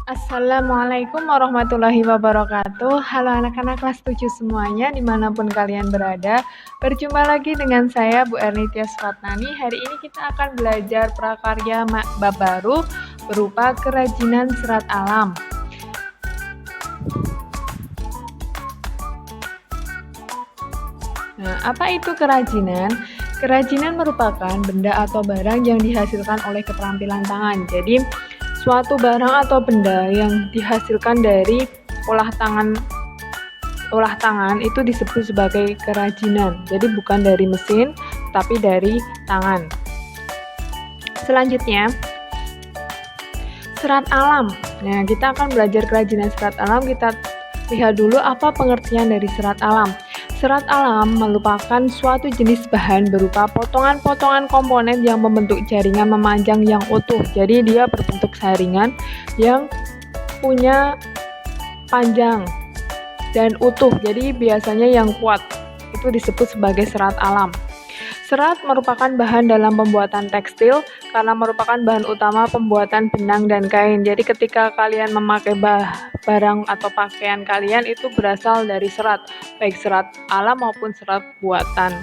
Assalamualaikum warahmatullahi wabarakatuh. Halo anak-anak kelas 7 semuanya dimanapun kalian berada. Berjumpa lagi dengan saya Bu Erni Tias Fatnani. Hari ini kita akan belajar prakarya bab baru berupa kerajinan serat alam. Nah, apa itu kerajinan? Kerajinan merupakan benda atau barang yang dihasilkan oleh keterampilan tangan. Jadi suatu barang atau benda yang dihasilkan dari olah tangan itu disebut sebagai kerajinan. Jadi bukan dari mesin, tapi dari tangan. Selanjutnya, serat alam. Nah, kita akan belajar kerajinan serat alam. Kita lihat dulu apa pengertian dari serat alam. Serat alam merupakan suatu jenis bahan berupa potongan-potongan komponen yang membentuk jaringan memanjang yang utuh. Jadi dia berbentuk jaringan yang punya panjang dan utuh. Jadi biasanya yang kuat. Itu disebut sebagai serat alam. Serat merupakan bahan dalam pembuatan tekstil karena merupakan bahan utama pembuatan benang dan kain. Jadi ketika kalian memakai barang atau pakaian kalian itu berasal dari serat, baik serat alam maupun serat buatan.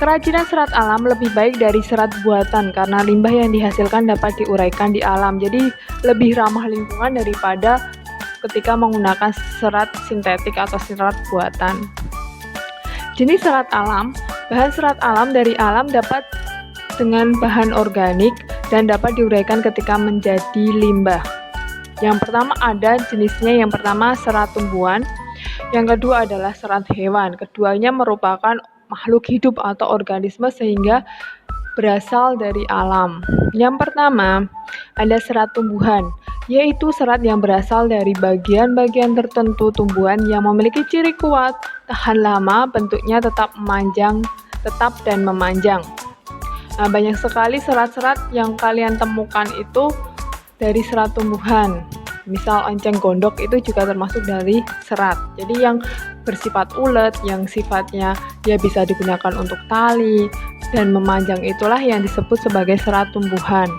Kerajinan serat alam lebih baik dari serat buatan karena limbah yang dihasilkan dapat diuraikan di alam. Jadi lebih ramah lingkungan daripada ketika menggunakan serat sintetik atau serat buatan. Jenis serat alam, bahan serat alam dari alam dapat dengan bahan organik dan dapat diuraikan ketika menjadi limbah. Yang pertama ada jenisnya, yang pertama serat tumbuhan, yang kedua adalah serat hewan. Keduanya merupakan makhluk hidup atau organisme sehingga berasal dari alam. Yang pertama ada serat tumbuhan, yaitu serat yang berasal dari bagian-bagian tertentu tumbuhan yang memiliki ciri kuat, tahan lama, bentuknya tetap dan memanjang. Nah, banyak sekali serat-serat yang kalian temukan itu dari serat tumbuhan. Misal enceng gondok itu juga termasuk dari serat. Jadi yang bersifat ulet, yang sifatnya dia bisa digunakan untuk tali dan memanjang, itulah yang disebut sebagai serat tumbuhan.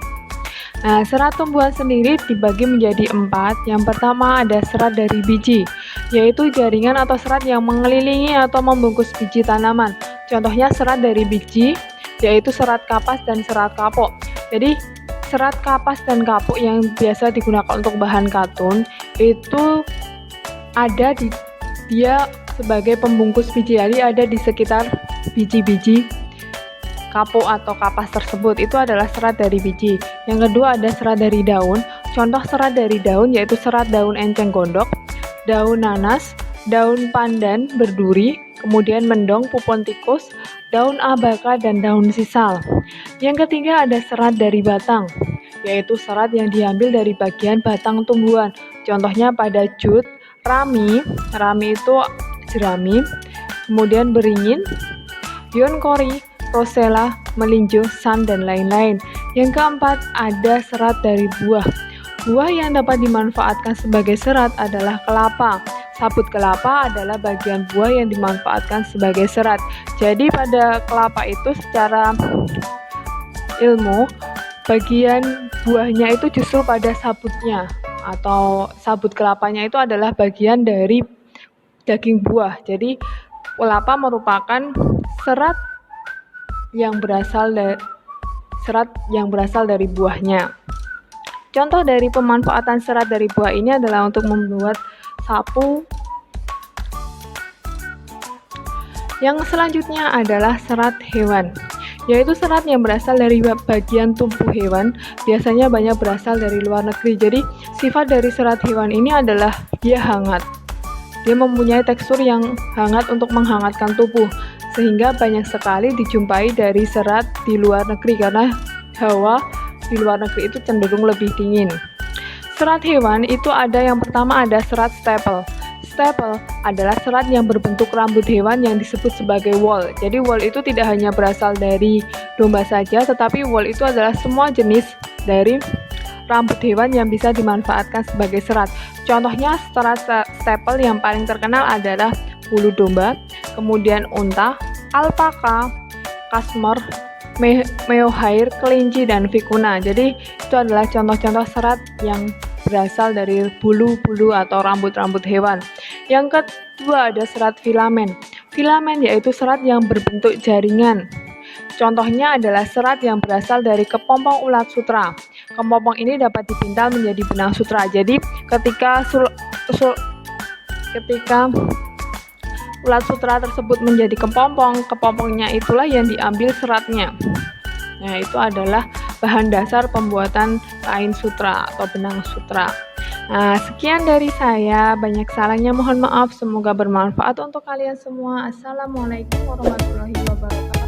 Nah, serat tumbuhan sendiri dibagi menjadi 4. Yang pertama ada serat dari biji, yaitu jaringan atau serat yang mengelilingi atau membungkus biji tanaman. Contohnya serat dari biji, yaitu serat kapas dan serat kapuk. Jadi serat kapas dan kapuk yang biasa digunakan untuk bahan katun itu ada dia sebagai pembungkus biji, jadi ada di sekitar biji-biji kapuk atau kapas tersebut. Itu adalah serat dari biji. Yang kedua ada serat dari daun. Contoh serat dari daun yaitu serat daun enceng gondok, daun nanas, daun pandan berduri, kemudian mendong, pupon tikus, daun abaka, dan daun sisal. Yang ketiga ada serat dari batang, yaitu serat yang diambil dari bagian batang tumbuhan. Contohnya pada jut, rami itu jerami, kemudian beringin, yonkori, rosella, melinjo, san, dan lain-lain. Yang keempat ada serat dari buah. Buah yang dapat dimanfaatkan sebagai serat adalah kelapa. Sabut kelapa adalah bagian buah yang dimanfaatkan sebagai serat. Jadi pada kelapa itu secara ilmu, bagian buahnya itu justru pada sabutnya, atau sabut kelapanya itu adalah bagian dari daging buah. Jadi kelapa merupakan serat yang berasal dari buahnya. Contoh dari pemanfaatan serat dari buah ini adalah untuk membuat sapu. Yang selanjutnya adalah serat hewan, yaitu serat yang berasal dari bagian tubuh hewan, biasanya banyak berasal dari luar negeri. Jadi sifat dari serat hewan ini adalah dia hangat. Dia mempunyai tekstur yang hangat untuk menghangatkan tubuh, sehingga banyak sekali dijumpai dari serat di luar negeri karena hawa di luar negeri itu cenderung lebih dingin. Serat hewan itu ada, yang pertama ada serat staple. Staple adalah serat yang berbentuk rambut hewan yang disebut sebagai wool. Jadi wool itu tidak hanya berasal dari domba saja, tetapi wool itu adalah semua jenis dari rambut hewan yang bisa dimanfaatkan sebagai serat. Contohnya serat staple yang paling terkenal adalah bulu domba, kemudian unta, alpaka, kasmor, meohair, kelinci, dan vicuna. Jadi itu adalah contoh-contoh serat yang berasal dari bulu-bulu atau rambut-rambut hewan. Yang kedua ada serat filamen. Filamen yaitu serat yang berbentuk jaringan. Contohnya adalah serat yang berasal dari kepompong ulat sutra. Kepompong ini dapat dipintal menjadi benang sutra. Jadi ketika ulat sutra tersebut menjadi kepompong, kepompongnya itulah yang diambil seratnya. Nah, itu adalah bahan dasar pembuatan kain sutra atau benang sutra. Nah, sekian dari saya. Banyak salahnya mohon maaf. Semoga bermanfaat untuk kalian semua. Assalamualaikum warahmatullahi wabarakatuh.